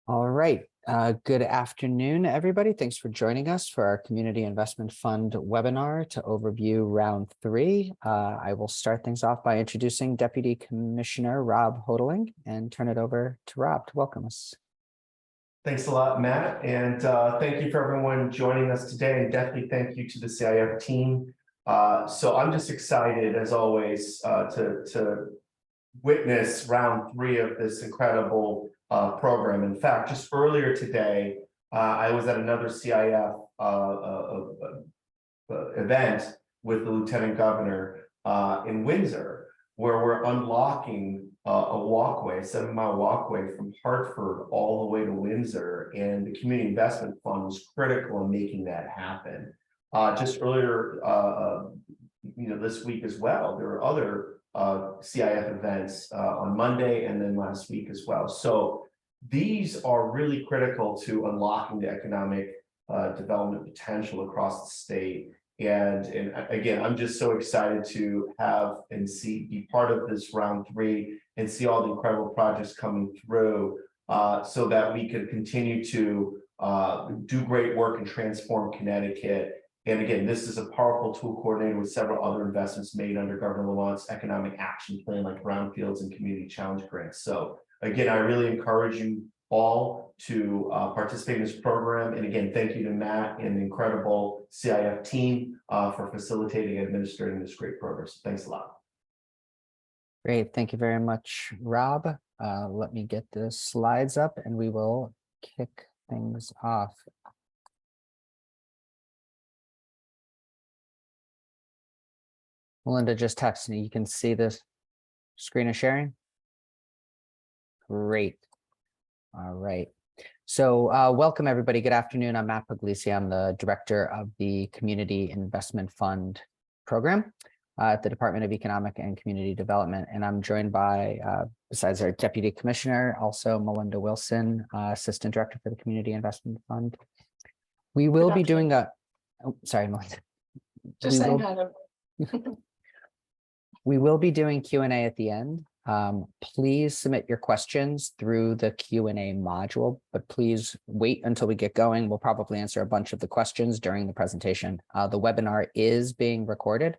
All right. Good afternoon, everybody. Thanks for joining us for our Community Investment Fund webinar to overview round 3. I will start things off by introducing Deputy Commissioner Rob Hodeling and turn it over to Rob to welcome us. Thanks a lot, Matt, and thank you for everyone joining us today, and definitely thank you to the CIF team. So I'm just excited, as always, to witness round 3 of this incredible program. In fact, just earlier today, I was at another CIF event with the Lieutenant Governor in Windsor, where we're unlocking a walkway, a 7-mile walkway from Hartford all the way to Windsor, and the Community Investment Fund was critical in making that happen. Just earlier, this week as well, there were other CIF events on Monday and then last week as well. So these are really critical to unlocking the economic development potential across the state. And again, I'm just so excited to have and be part of this round 3 and see all the incredible projects coming through so that we can continue to do great work and transform Connecticut. And again, this is a powerful tool coordinated with several other investments made under Governor Lamont's economic action plan, like brownfields and community challenge grants. So again, I really encourage you all to participate in this program. And again, thank you to Matt and the incredible CIF team for facilitating and administrating this great program. So thanks a lot. Great. Thank you very much, Rob. Let me get the slides up and we will kick things off. Melinda just texted me. You can see this screen is sharing. Great. All right. So welcome, everybody. Good afternoon. I'm Matt Puglisi. I'm the director of the Community Investment Fund program at the Department of Economic and Community Development. And I'm joined by, besides our Deputy Commissioner, also Melinda Wilson, Assistant Director for the Community Investment Fund. We will be doing a, oh, sorry, Melinda. Just saying hi to We will be doing Q&A at the end. Please submit your questions through the Q&A module, but please wait until we get going. We'll probably answer a bunch of the questions during the presentation. The webinar is being recorded.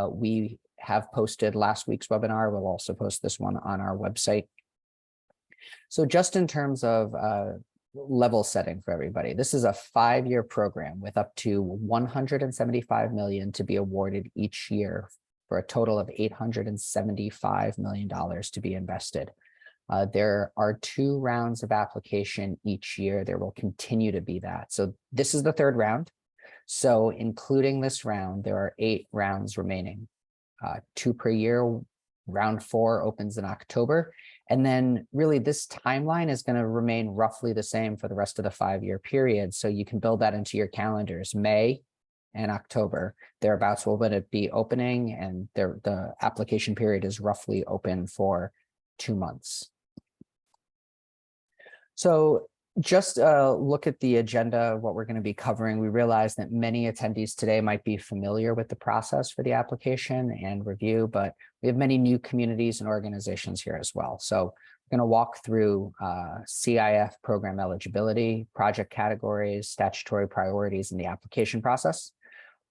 We have posted last week's webinar. We'll also post this one on our website. So just in terms of level setting for everybody, this is a 5-year program with up to $175 million to be awarded each year, for a total of $875 million to be invested. There are 2 rounds of application each year. There will continue to be that. So this is the 3rd round. So including this round, there are 8 rounds remaining, 2 per year. Round 4 opens in October. And then really this timeline is going to remain roughly the same for the rest of the 5-year period. So you can build that into your calendars. May and October, thereabouts will be opening, and the application period is roughly open for 2 months. So just look at the agenda of what we're going to be covering. We realize that many attendees today might be familiar with the process for the application and review, but we have many new communities and organizations here as well. So we're going to walk through CIF program eligibility, project categories, statutory priorities, and the application process.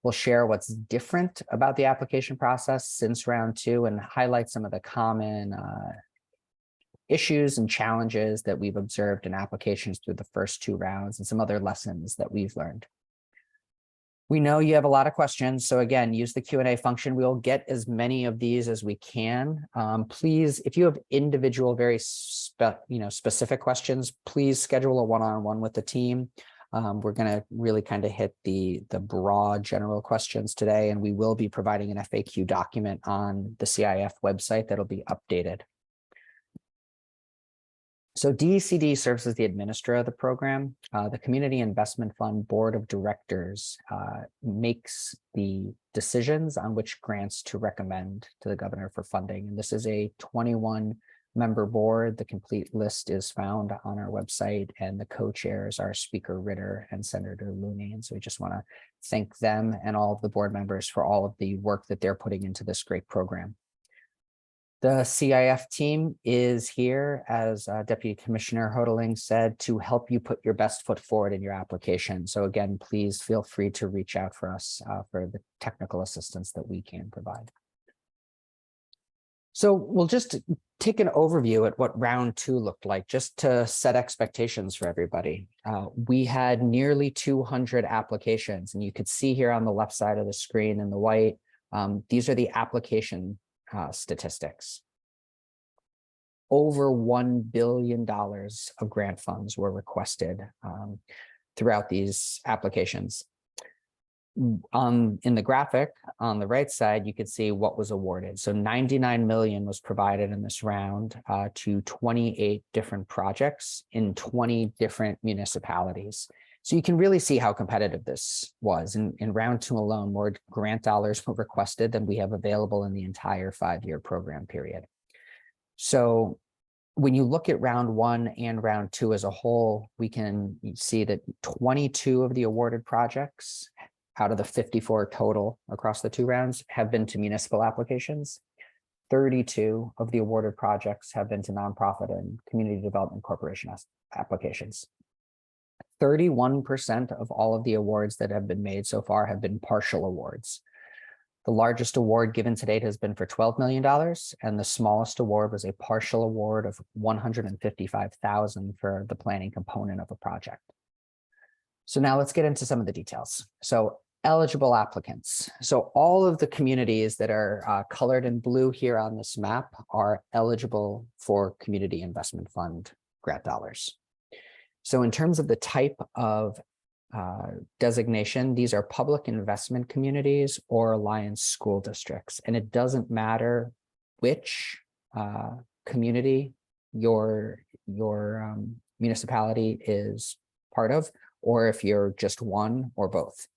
We'll share what's different about the application process since round 2 and highlight some of the common issues and challenges that we've observed in applications through the first 2 rounds and some other lessons that we've learned. We know you have a lot of questions, so again, use the Q&A function. We'll get as many of these as we can. Please, if you have individual, very specific questions, please schedule a one-on-one with the team. We're going to really kind of hit the broad general questions today, and we will be providing an FAQ document on the CIF website that'll be updated. So DECD serves as the administrator of the program. The Community Investment Fund Board of Directors makes the decisions on which grants to recommend to the governor for funding. And this is a 21-member board. The complete list is found on our website, and the co-chairs are Speaker Ritter and Senator Looney. And so we just want to thank them and all of the board members for all of the work that they're putting into this great program. The CIF team is here, as Deputy Commissioner Hoteling said, to help you put your best foot forward in your application. So again, please feel free to reach out for us for the technical assistance that we can provide. So we'll just take an overview at what round 2 looked like, just to set expectations for everybody. We had nearly 200 applications, and you could see here on the left side of the screen in the white, these are the application statistics. Over $1 billion of grant funds were requested throughout these applications. In the graphic on the right side, you could see what was awarded. So 99 million was provided in this round to 28 different projects in 20 different municipalities. So you can really see how competitive this was. In round 2 alone, more grant dollars were requested than we have available in the entire 5-year program period. So when you look at round 1 and round 2 as a whole, we can see that 22 of the awarded projects out of the 54 total across the 2 rounds have been to municipal applications. 32 of the awarded projects have been to nonprofit and community development corporation applications. 31% of all of the awards that have been made so far have been partial awards. The largest award given to date has been for $12 million, and the smallest award was a partial award of $155,000 for the planning component of a project. So now let's get into some of the details. So eligible applicants. So all of the communities that are colored in blue here on this map are eligible for Community Investment Fund grant dollars. So in terms of the type of designation, these are public investment communities or alliance school districts. And it doesn't matter which community your municipality is part of, or if you're just one or both.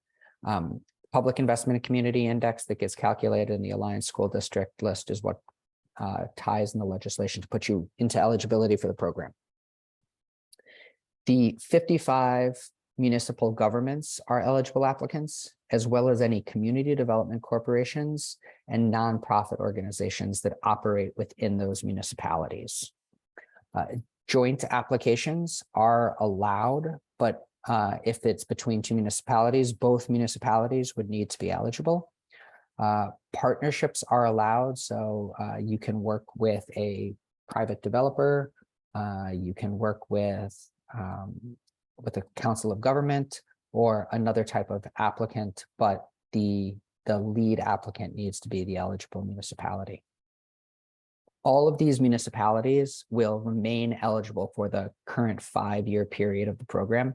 Public investment community index that gets calculated in the alliance school district list is what ties in the legislation to put you into eligibility for the program. The 55 municipal governments are eligible applicants, as well as any community development corporations and nonprofit organizations that operate within those municipalities. Joint applications are allowed, but if it's between 2 municipalities, both municipalities would need to be eligible. Partnerships are allowed, so you can work with a private developer, you can work with a council of government or another type of applicant, but the lead applicant needs to be the eligible municipality. All of these municipalities will remain eligible for the current 5-year period of the program.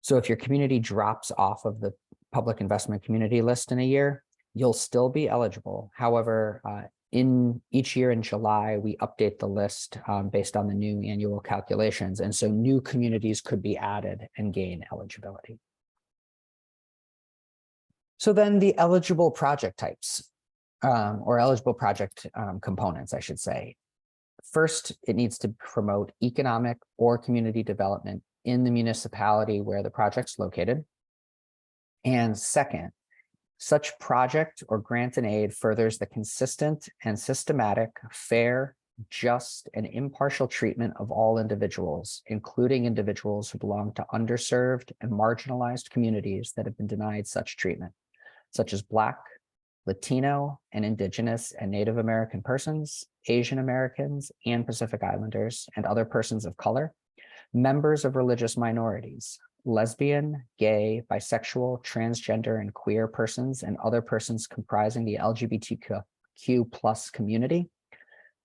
So if your community drops off of the public investment community list in a year, you'll still be eligible. However, in each year in July, we update the list based on the new annual calculations. And so new communities could be added and gain eligibility. So then the eligible project types or eligible project components, I should say. First, it needs to promote economic or community development in the municipality where the project's located. And second, such project or grant and aid furthers the consistent and systematic, fair, just, and impartial treatment of all individuals, including individuals who belong to underserved and marginalized communities that have been denied such treatment, such as Black, Latino, and Indigenous and Native American persons, Asian Americans, and Pacific Islanders, and other persons of color, members of religious minorities, lesbian, gay, bisexual, transgender, and queer persons, and other persons comprising the LGBTQ+ community,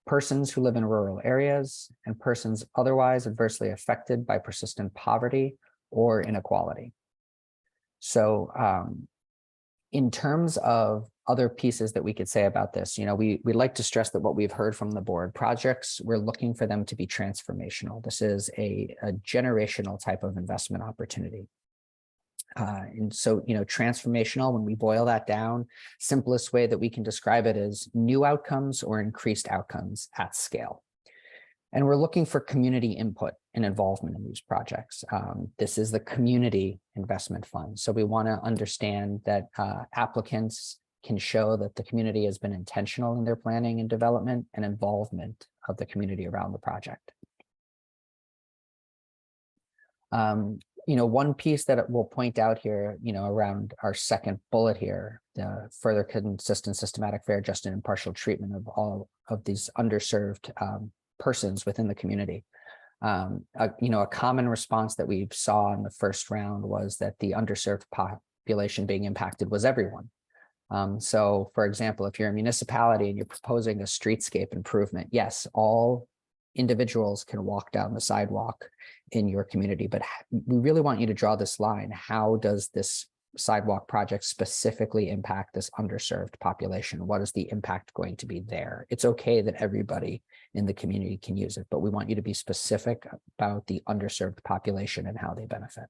persons who live in rural areas, and persons otherwise adversely affected by persistent poverty or inequality. So in terms of other pieces that we could say about this, we like to stress that what we've heard from the board projects, we're looking for them to be transformational. This is a generational type of investment opportunity. And so, transformational, when we boil that down, simplest way that we can describe it is new outcomes or increased outcomes at scale. And we're looking for community input and involvement in these projects. This is the Community Investment Fund. So we want to understand that applicants can show that the community has been intentional in their planning and development and involvement of the community around the project. One piece that we'll point out here, around our second bullet here, the further consistent, systematic, fair, just, and impartial treatment of all of these underserved persons within the community. A common response that we saw in the first round was that the underserved population being impacted was everyone. So, for example, if you're a municipality and you're proposing a streetscape improvement, yes, all individuals can walk down the sidewalk in your community, but we really want you to draw this line. How does this sidewalk project specifically impact this underserved population? What is the impact going to be there? It's okay that everybody in the community can use it, but we want you to be specific about the underserved population and how they benefit.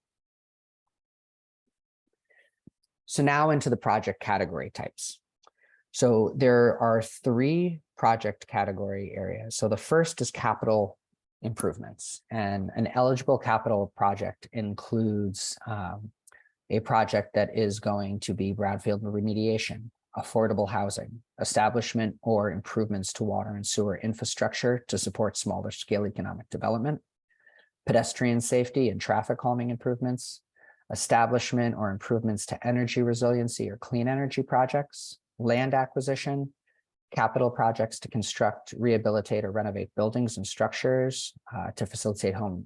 So now into the project category types. So there are 3 project category areas. So the first is capital improvements, and an eligible capital project includes a project that is going to be brownfield remediation, affordable housing, establishment or improvements to water and sewer infrastructure to support smaller scale economic development, pedestrian safety and traffic calming improvements, establishment or improvements to energy resiliency or clean energy projects, land acquisition, capital projects to construct, rehabilitate, or renovate buildings and structures, to facilitate home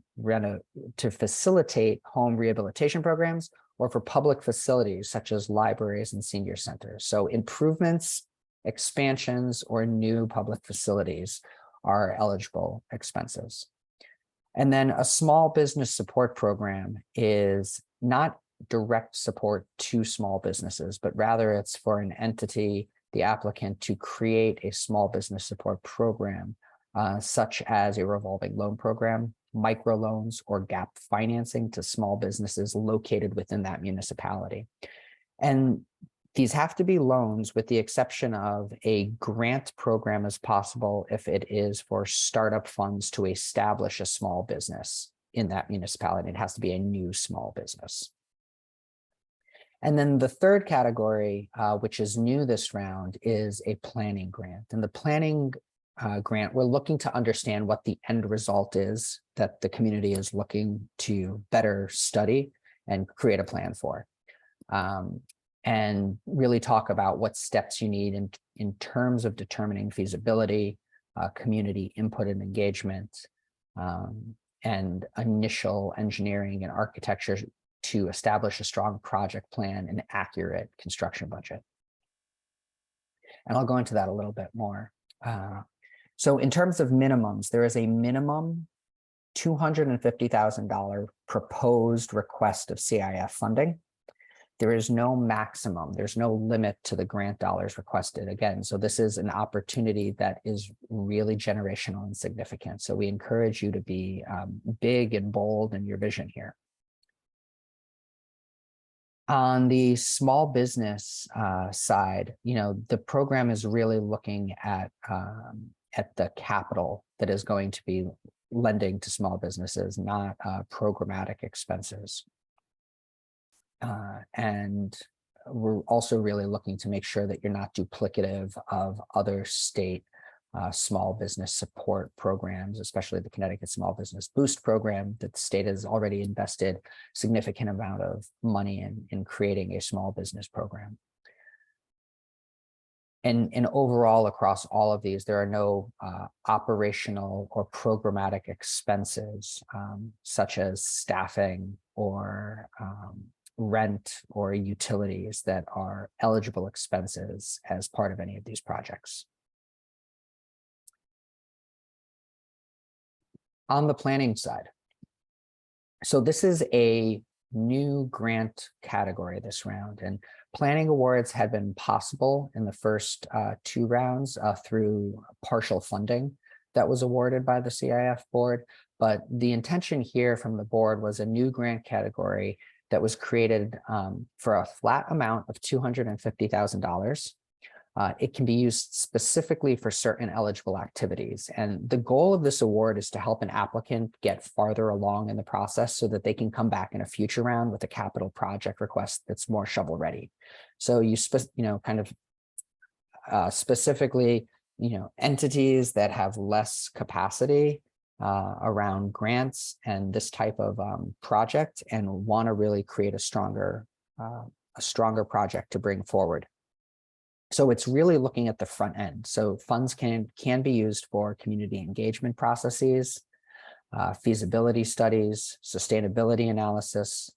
rehabilitation programs, or for public facilities such as libraries and senior centers. So improvements, expansions, or new public facilities are eligible expenses. And then a small business support program is not direct support to small businesses, but rather it's for an entity, the applicant, to create a small business support program, such as a revolving loan program, microloans, or gap financing to small businesses located within that municipality. And these have to be loans with the exception of a grant program as possible if it is for startup funds to establish a small business in that municipality. It has to be a new small business. And then the third category, which is new this round, is a planning grant. And the planning grant, we're looking to understand what the end result is that the community is looking to better study and create a plan for. And really talk about what steps you need in terms of determining feasibility, community input and engagement, and initial engineering and architecture to establish a strong project plan and accurate construction budget. And I'll go into that a little bit more. So in terms of minimums, there is a minimum $250,000 proposed request of CIF funding. There is no maximum, there's no limit to the grant dollars requested. Again, so this is an opportunity that is really generational and significant. So we encourage you to be big and bold in your vision here. On the small business side, the program is really looking at the capital that is going to be lending to small businesses, not programmatic expenses. And we're also really looking to make sure that you're not duplicative of other state small business support programs, especially the Connecticut Small Business Boost program that the state has already invested significant amount of money in creating a small business program. And overall, across all of these, there are no operational or programmatic expenses, such as staffing or rent or utilities that are eligible expenses as part of any of these projects. On the planning side, so this is a new grant category this round, and planning awards had been possible in the first 2 rounds through partial funding that was awarded by the CIF board. But the intention here from the board was a new grant category that was created for a flat amount of $250,000. It can be used specifically for certain eligible activities. And the goal of this award is to help an applicant get farther along in the process so that they can come back in a future round with a capital project request that's more shovel ready. So you kind of specifically, entities that have less capacity around grants and this type of project and want to really create a stronger project to bring forward. So it's really looking at the front end. So funds can be used for community engagement processes, feasibility studies, sustainability analysis,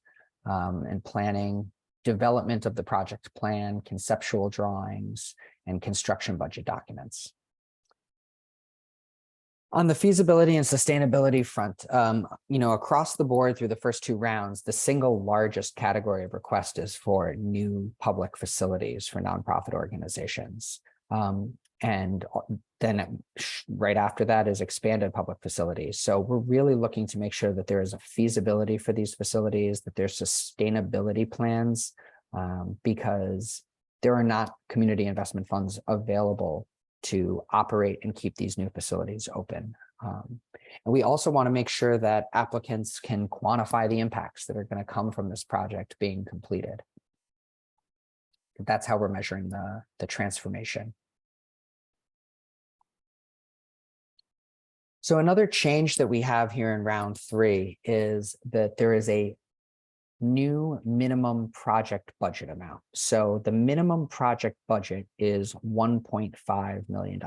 and planning, development of the project plan, conceptual drawings, and construction budget documents. On the feasibility and sustainability front, across the board through the first two rounds, the single largest category of request is for new public facilities for nonprofit organizations. And then right after that is expanded public facilities. So we're really looking to make sure that there is a feasibility for these facilities, that there's sustainability plans, because there are not community investment funds available to operate and keep these new facilities open. And we also want to make sure that applicants can quantify the impacts that are going to come from this project being completed. That's how we're measuring the transformation. So another change that we have here in round 3 is that there is a new minimum project budget amount. So the minimum project budget is $1.5 million.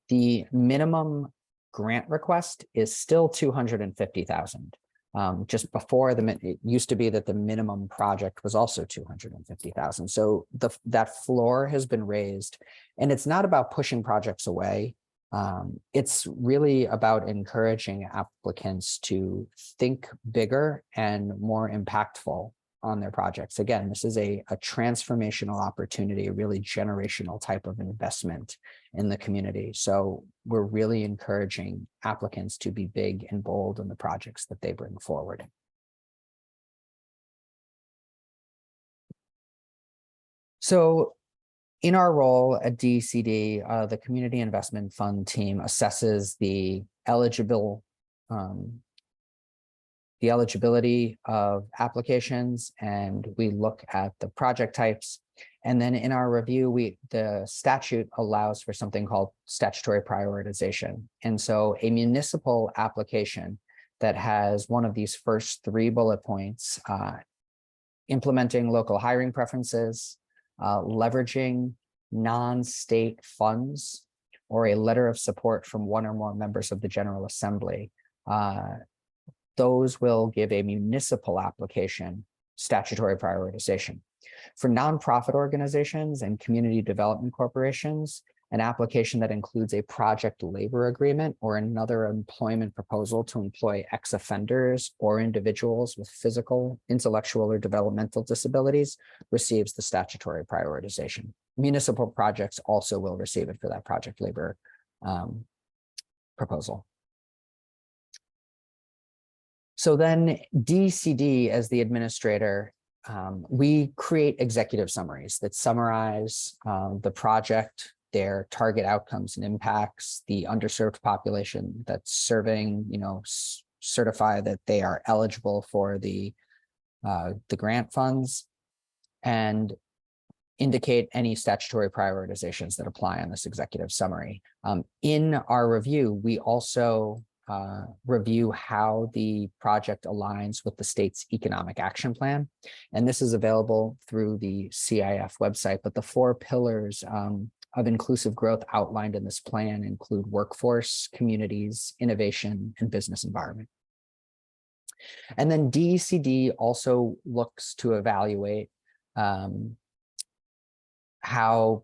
The minimum grant request is still $250,000. Just before it used to be that the minimum project was also $250,000. So that floor has been raised, and it's not about pushing projects away. It's really about encouraging applicants to think bigger and more impactful on their projects. Again, this is a transformational opportunity, a really generational type of investment in the community. So we're really encouraging applicants to be big and bold in the projects that they bring forward. So in our role at DECD, the Community Investment Fund team assesses the eligibility of applications, and we look at the project types. And then in our review, the statute allows for something called statutory prioritization. And so a municipal application that has one of these first 3 bullet points, implementing local hiring preferences, leveraging non-state funds, or a letter of support from one or more members of the General Assembly, those will give a municipal application statutory prioritization. For nonprofit organizations and community development corporations, an application that includes a project labor agreement or another employment proposal to employ ex-offenders or individuals with physical, intellectual, or developmental disabilities receives the statutory prioritization. Municipal projects also will receive it for that project labor proposal. So then DECD, as the administrator, we create executive summaries that summarize the project, their target outcomes and impacts, the underserved population that's serving, certify that they are eligible for the grant funds, and indicate any statutory prioritizations that apply on this executive summary. In our review, we also review how the project aligns with the state's economic action plan. And this is available through the CIF website, but the 4 pillars of inclusive growth outlined in this plan include workforce, communities, innovation, and business environment. And then DECD also looks to evaluate how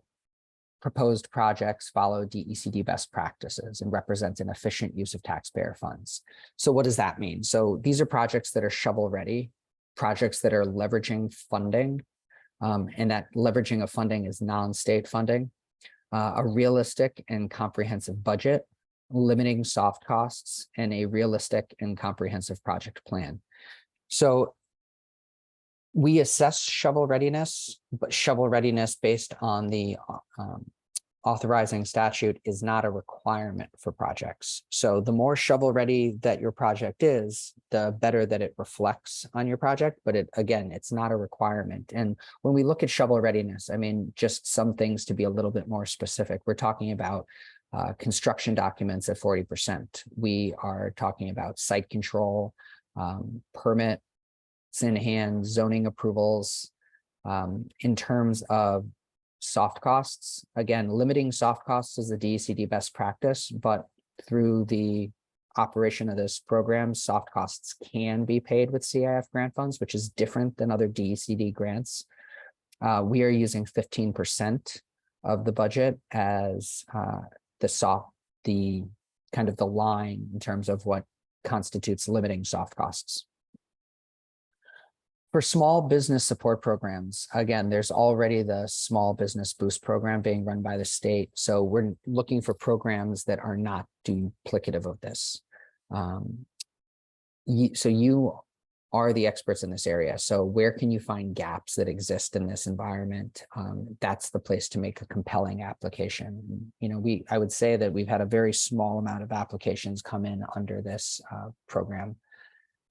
proposed projects follow DECD best practices and represent an efficient use of taxpayer funds. So what does that mean? So these are projects that are shovel-ready, projects that are leveraging funding, and that leveraging of funding is non-state funding, a realistic and comprehensive budget, limiting soft costs, and a realistic and comprehensive project plan. So we assess shovel readiness, but shovel readiness based on the authorizing statute is not a requirement for projects. So the more shovel ready that your project is, the better that it reflects on your project. But again, it's not a requirement. And when we look at shovel readiness, I mean, just some things to be a little bit more specific. We're talking about construction documents at 40%. We are talking about site control, permits in hand, zoning approvals. In terms of soft costs, again, limiting soft costs is the DECD best practice, but through the operation of this program, soft costs can be paid with CIF grant funds, which is different than other DECD grants. We are using 15% of the budget as the kind of the line in terms of what constitutes limiting soft costs. For small business support programs, again, there's already the Small Business Boost program being run by the state. So we're looking for programs that are not duplicative of this. So you are the experts in this area. So where can you find gaps that exist in this environment? That's the place to make a compelling application. You know, I would say that we've had a very small amount of applications come in under this program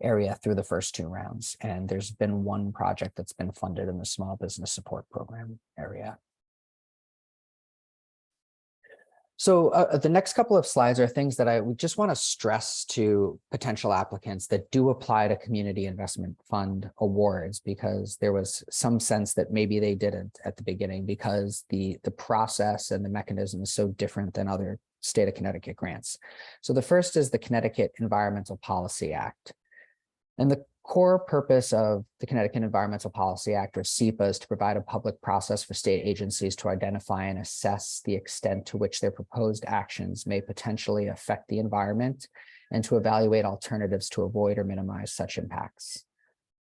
area through the first 2 rounds. And there's been 1 project that's been funded in the small business support program area. So the next couple of slides are things that I would just want to stress to potential applicants that do apply to community investment fund awards, because there was some sense that maybe they didn't at the beginning because the process and the mechanism is so different than other state of Connecticut grants. So the first is the Connecticut Environmental Policy Act. And the core purpose of the Connecticut Environmental Policy Act, or SEPA, is to provide a public process for state agencies to identify and assess the extent to which their proposed actions may potentially affect the environment and to evaluate alternatives to avoid or minimize such impacts.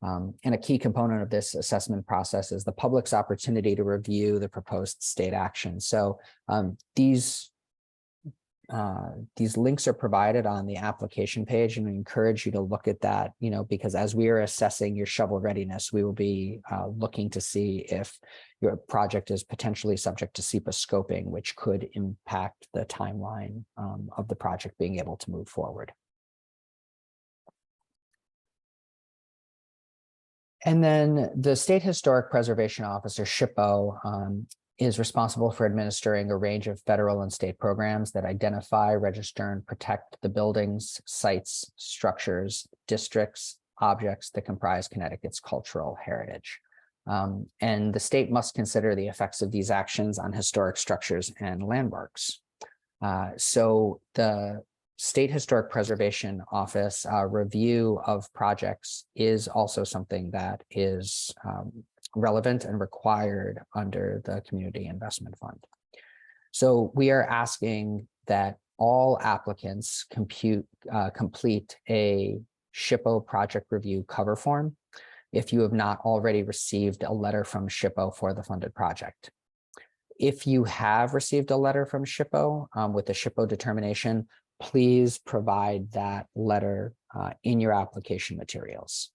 And a key component of this assessment process is the public's opportunity to review the proposed state action. So these links are provided on the application page, and we encourage you to look at that, you know, because as we are assessing your shovel readiness, we will be looking to see if your project is potentially subject to SEPA scoping, which could impact the timeline of the project being able to move forward. And then the State Historic Preservation Officer, SHPO, is responsible for administering a range of federal and state programs that identify, register, and protect the buildings, sites, structures, districts, objects that comprise Connecticut's cultural heritage. And the state must consider the effects of these actions on historic structures and landmarks. So the State Historic Preservation Office review of projects is also something that is relevant and required under the Community Investment Fund. So we are asking that all applicants complete a SHPO project review cover form if you have not already received a letter from SHPO for the funded project. If you have received a letter from SHPO with the SHPO determination, please provide that letter in your application materials.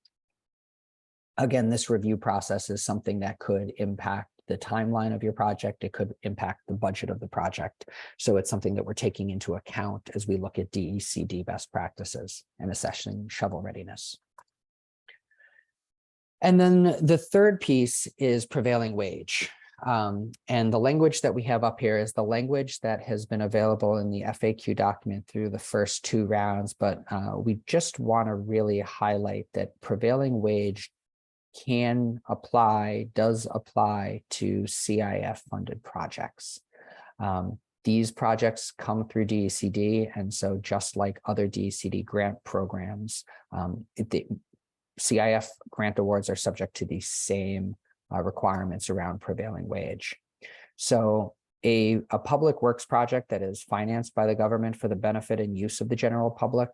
Again, this review process is something that could impact the timeline of your project. It could impact the budget of the project. So it's something that we're taking into account as we look at DECD best practices and assessing shovel readiness. And then the third piece is prevailing wage. And the language that we have up here is the language that has been available in the FAQ document through the first 2 rounds, but we just want to really highlight that prevailing wage does apply to CIF funded projects. These projects come through DECD, and so just like other DECD grant programs, the CIF grant awards are subject to the same requirements around prevailing wage. So a public works project that is financed by the government for the benefit and use of the general public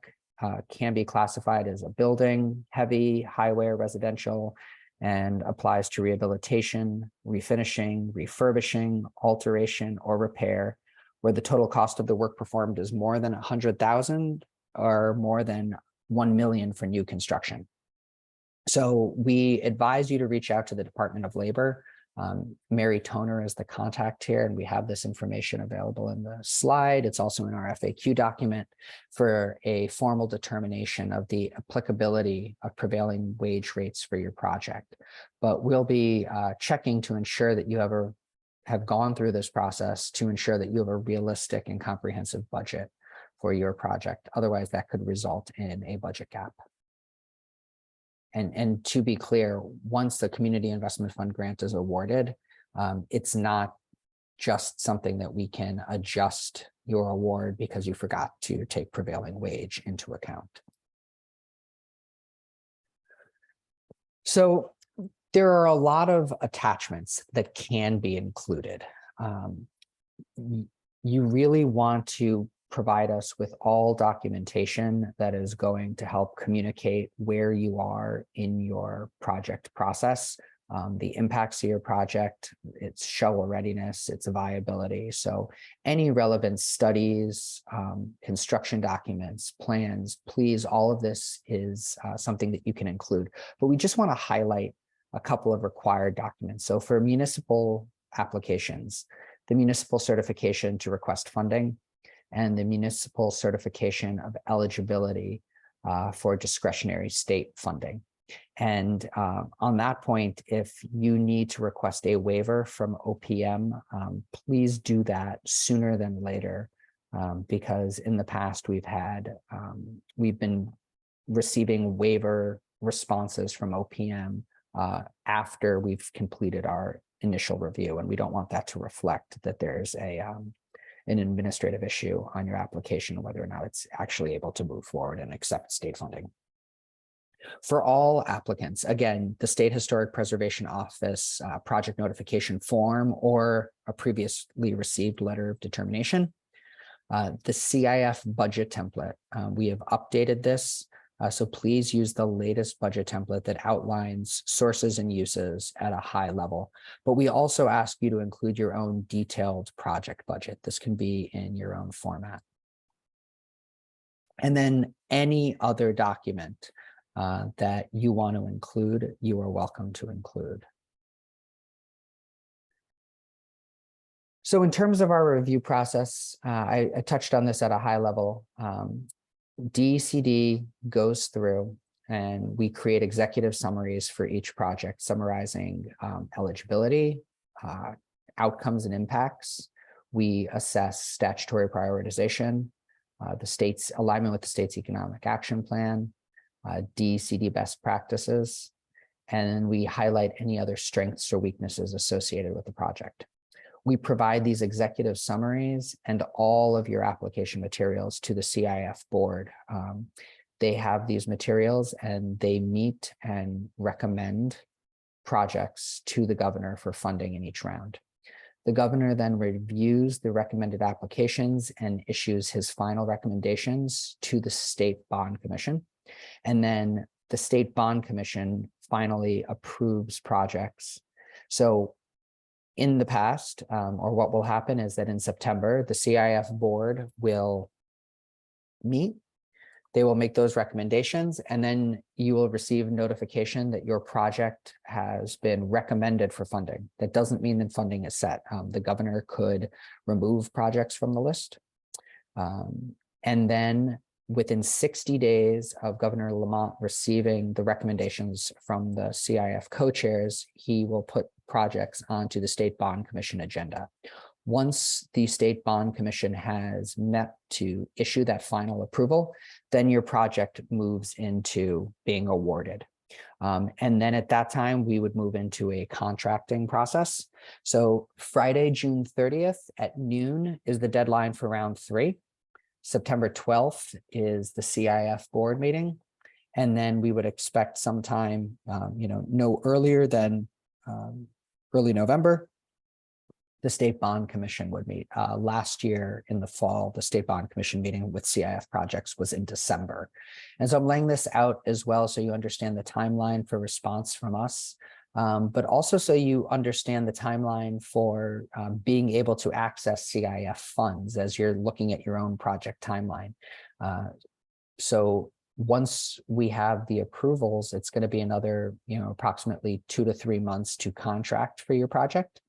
can be classified as a building, heavy, highway, or residential, and applies to rehabilitation, refinishing, refurbishing, alteration, or repair, where the total cost of the work performed is more than 100,000 or more than 1 million for new construction. So we advise you to reach out to the Department of Labor Mary Toner is the contact here, and we have this information available in the slide. It's also in our FAQ document for a formal determination of the applicability of prevailing wage rates for your project. But we'll be checking to ensure that you have gone through this process to ensure that you have a realistic and comprehensive budget for your project. Otherwise, that could result in a budget gap. And to be clear, once the Community Investment Fund grant is awarded, it's not just something that we can adjust your award because you forgot to take prevailing wage into account. So there are a lot of attachments that can be included. You really want to provide us with all documentation that is going to help communicate where you are in your project process, the impacts of your project, its shovel readiness, its viability. So any relevant studies, construction documents, plans, please, all of this is something that you can include. But we just want to highlight a couple of required documents. So for municipal applications, the municipal certification to request funding, and the municipal certification of eligibility for discretionary state funding. And on that point, if you need to request a waiver from OPM, please do that sooner than later, because in the past we've been receiving waiver responses from OPM after we've completed our initial review, and we don't want that to reflect that there's an administrative issue on your application, whether or not it's actually able to move forward and accept state funding. For all applicants, again, the State Historic Preservation Office project notification form or a previously received letter of determination, the CIF budget template. We have updated this, so please use the latest budget template that outlines sources and uses at a high level. But we also ask you to include your own detailed project budget. This can be in your own format. And then any other document that you want to include, you are welcome to include. So in terms of our review process, I touched on this at a high level. DECD goes through and we create executive summaries for each project, summarizing eligibility, outcomes and impacts. We assess statutory prioritization, the state's alignment with the state's economic action plan, DECD best practices, and we highlight any other strengths or weaknesses associated with the project. We provide these executive summaries and all of your application materials to the CIF board. They have these materials and they meet and recommend projects to the governor for funding in each round. The governor then reviews the recommended applications and issues his final recommendations to the State Bond Commission. And then the State Bond Commission finally approves projects. So in the past, or what will happen is that in September, the CIF board will meet, they will make those recommendations, and then you will receive notification that your project has been recommended for funding. That doesn't mean that funding is set. The governor could remove projects from the list. And then within 60 days of Governor Lamont receiving the recommendations from the CIF co-chairs, he will put projects onto the State Bond Commission agenda. Once the State Bond Commission has met to issue that final approval, then your project moves into being awarded. And then at that time, we would move into a contracting process. So Friday, June 30th at noon is the deadline for round 3. September 12th is the CIF board meeting. And then we would expect sometime, no earlier than early November, the State Bond Commission would meet. Last year in the fall, the State Bond Commission meeting with CIF projects was in December. And so I'm laying this out as well so you understand the timeline for response from us, but also so you understand the timeline for being able to access CIF funds as you're looking at your own project timeline. So Once we have the approvals, it's going to be another, approximately 2 to 3 months to contract for your project.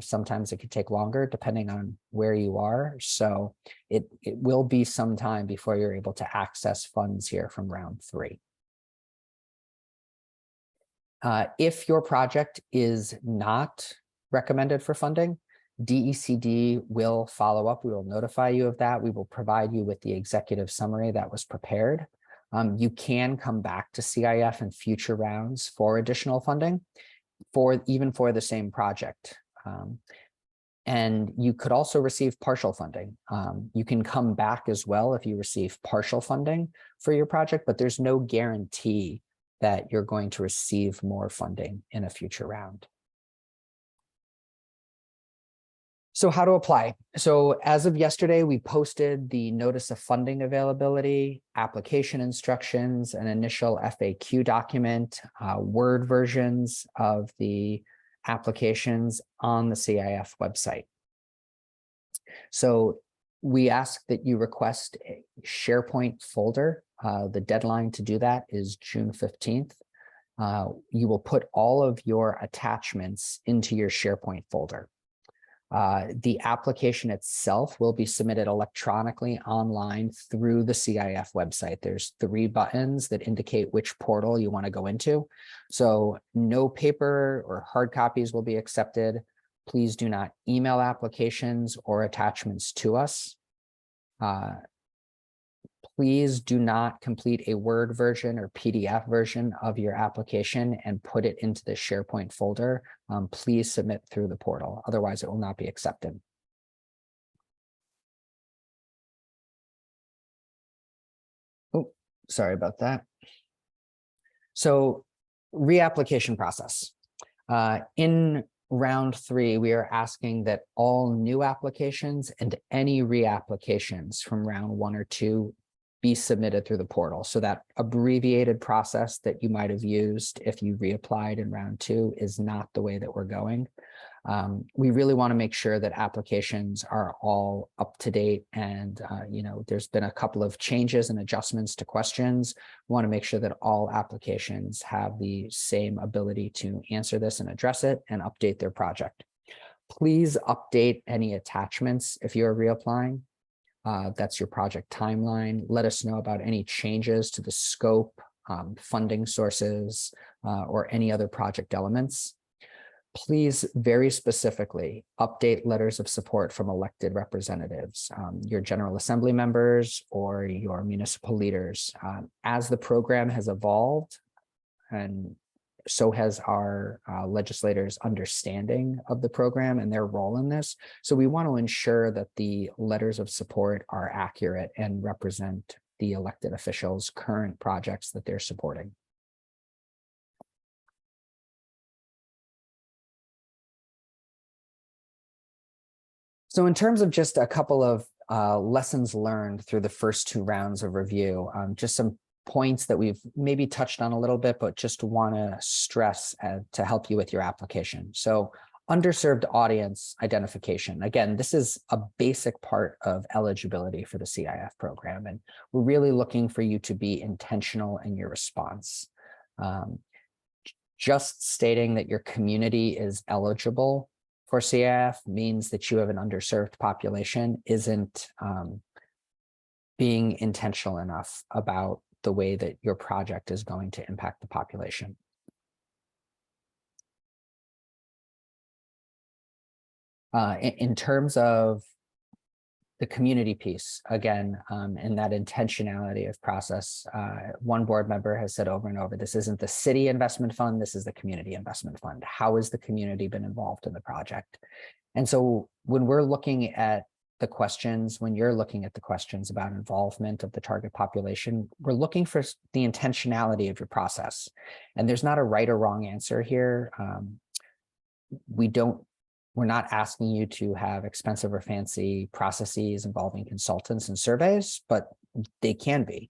Sometimes it could take longer depending on where you are. So it will be some time before you're able to access funds here from round 3. If your project is not recommended for funding, DECD will follow up. We will notify you of that. We will provide you with the executive summary that was prepared. You can come back to CIF in future rounds for additional funding, even for the same project. And you could also receive partial funding. You can come back as well if you receive partial funding for your project, but there's no guarantee that you're going to receive more funding in a future round. So how to apply? So as of yesterday, we posted the notice of funding availability, application instructions, an initial FAQ document, Word versions of the applications on the CIF website. So we ask that you request a SharePoint folder. The deadline to do that is June 15th. You will put all of your attachments into your SharePoint folder. The application itself will be submitted electronically online through the CIF website. There's 3 buttons that indicate which portal you want to go into. So no paper or hard copies will be accepted. Please do not email applications or attachments to us. Please do not complete a Word version or PDF version of your application and put it into the SharePoint folder. Please submit through the portal, otherwise it will not be accepted. Oh, sorry about that. So, reapplication process. In round 3, we are asking that all new applications and any reapplications from round 1 or 2 be submitted through the portal. So that abbreviated process that you might have used if you reapplied in round 2 is not the way that we're going. We really want to make sure that applications are all up to date, and there's been a couple of changes and adjustments to questions. We want to make sure that all applications have the same ability to answer this and address it and update their project. Please update any attachments if you're reapplying. That's your project timeline. Let us know about any changes to the scope, funding sources, or any other project elements. Please very specifically update letters of support from elected representatives, your General Assembly members or your municipal leaders. As the program has evolved, and so has our legislators' understanding of the program and their role in this. So we want to ensure that the letters of support are accurate and represent the elected officials' current projects that they're supporting. So in terms of just a couple of lessons learned through the first 2 rounds of review, just some points that we've maybe touched on a little bit, but just want to stress to help you with your application. So underserved audience identification. Again, this is a basic part of eligibility for the CIF program, and we're really looking for you to be intentional in your response. Just stating that your community is eligible for CIF means that you have an underserved population isn't being intentional enough about the way that your project is going to impact the population. In terms of the community piece, again, and that intentionality of process, one board member has said over and over, this isn't the city investment fund, this is the community investment fund. How has the community been involved in the project? And so when we're looking at the questions, when you're looking at the questions about involvement of the target population, we're looking for the intentionality of your process. And there's not a right or wrong answer here. We're not asking you to have expensive or fancy processes involving consultants and surveys, but they can be.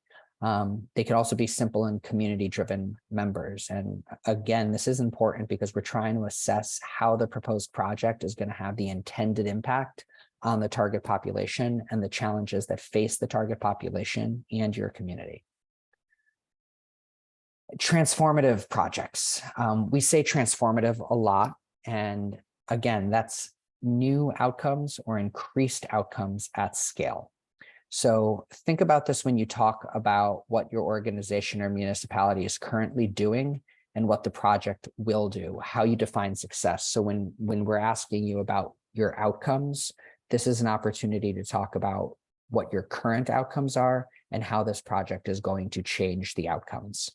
They can also be simple and community-driven members. And again, this is important because we're trying to assess how the proposed project is going to have the intended impact on the target population and the challenges that face the target population and your community. Transformative projects. We say transformative a lot. And again, that's new outcomes or increased outcomes at scale. So think about this when you talk about what your organization or municipality is currently doing and what the project will do, how you define success. So when we're asking you about your outcomes, this is an opportunity to talk about what your current outcomes are and how this project is going to change the outcomes.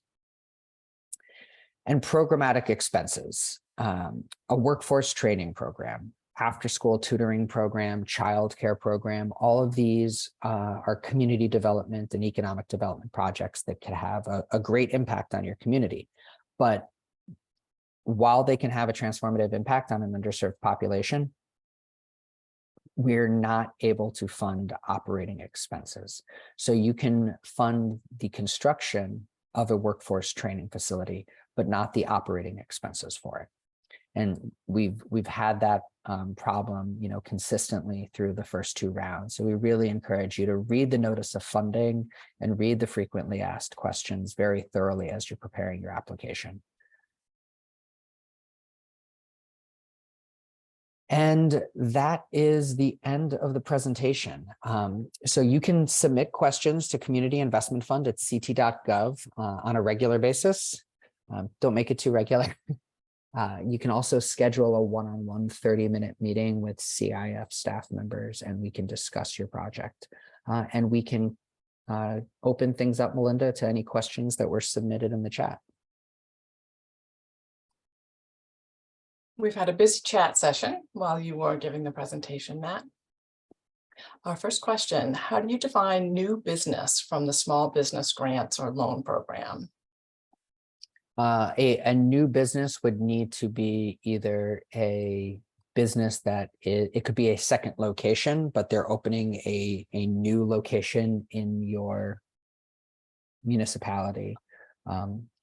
And programmatic expenses, a workforce training program, after-school tutoring program, childcare program, all of these are community development and economic development projects that can have a great impact on your community. But while they can have a transformative impact on an underserved population, we're not able to fund operating expenses. So you can fund the construction of a workforce training facility, but not the operating expenses for it. And we've had that problem, consistently through the first two rounds. So we really encourage you to read the notice of funding and read the frequently asked questions very thoroughly as you're preparing your application. And that is the end of the presentation. So you can submit questions to Community Investment Fund at ct.gov on a regular basis. Don't make it too regular. You can also schedule a one-on-one 30-minute meeting with CIF staff members, and we can discuss your project. And we can open things up, Melinda, to any questions that were submitted in the chat. We've had a busy chat session while you were giving the presentation, Matt. Our first question, how do you define new business from the small business grants or loan program? A new business would need to be either a business that it could be a second location, but they're opening a new location in your municipality.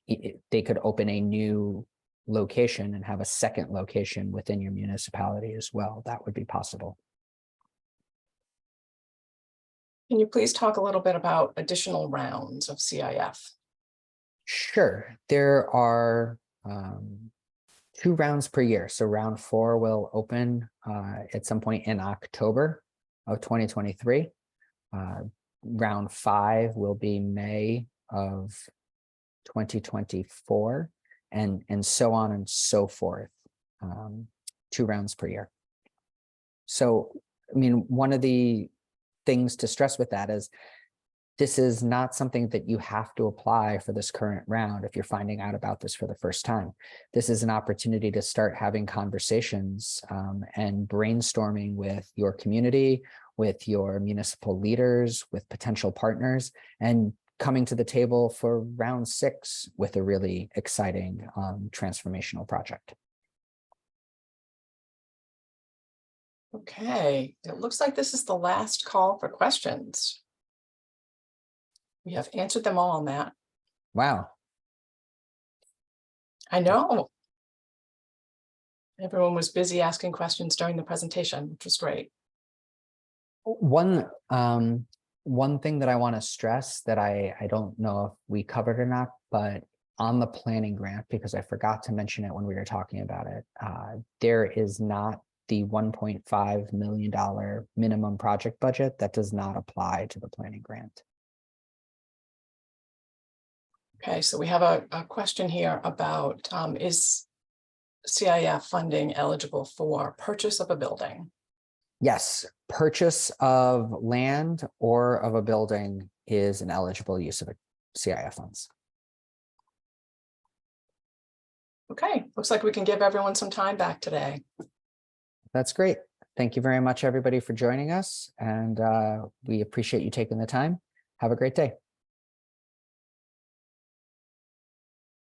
They could open a new location and have a second location within your municipality as well. That would be possible. Can you please talk a little bit about additional rounds of CIF? Sure. There are 2 rounds per year. So round 4 will open at some point in October of 2023. Round 5 will be May of 2024, and so on and so forth. 2 rounds per year. So, I mean, one of the things to stress with that is this is not something that you have to apply for this current round if you're finding out about this for the first time. This is an opportunity to start having conversations and brainstorming with your community, with your municipal leaders, with potential partners, and coming to the table for round 6 with a really exciting transformational project. Okay, it looks like this is the last call for questions. We have answered them all, Matt. Wow. I know. Everyone was busy asking questions during the presentation, which was great. One thing that I want to stress that I don't know if we covered or not, but on the planning grant, because I forgot to mention it when we were talking about it, there is not the $1.5 million minimum project budget that does not apply to the planning grant. Okay, so we have a question here about is CIF funding eligible for purchase of a building? Yes, purchase of land or of a building is an eligible use of CIF funds. Okay, looks like we can give everyone some time back today. That's great. Thank you very much, everybody, for joining us. And we appreciate you taking the time. Have a great day.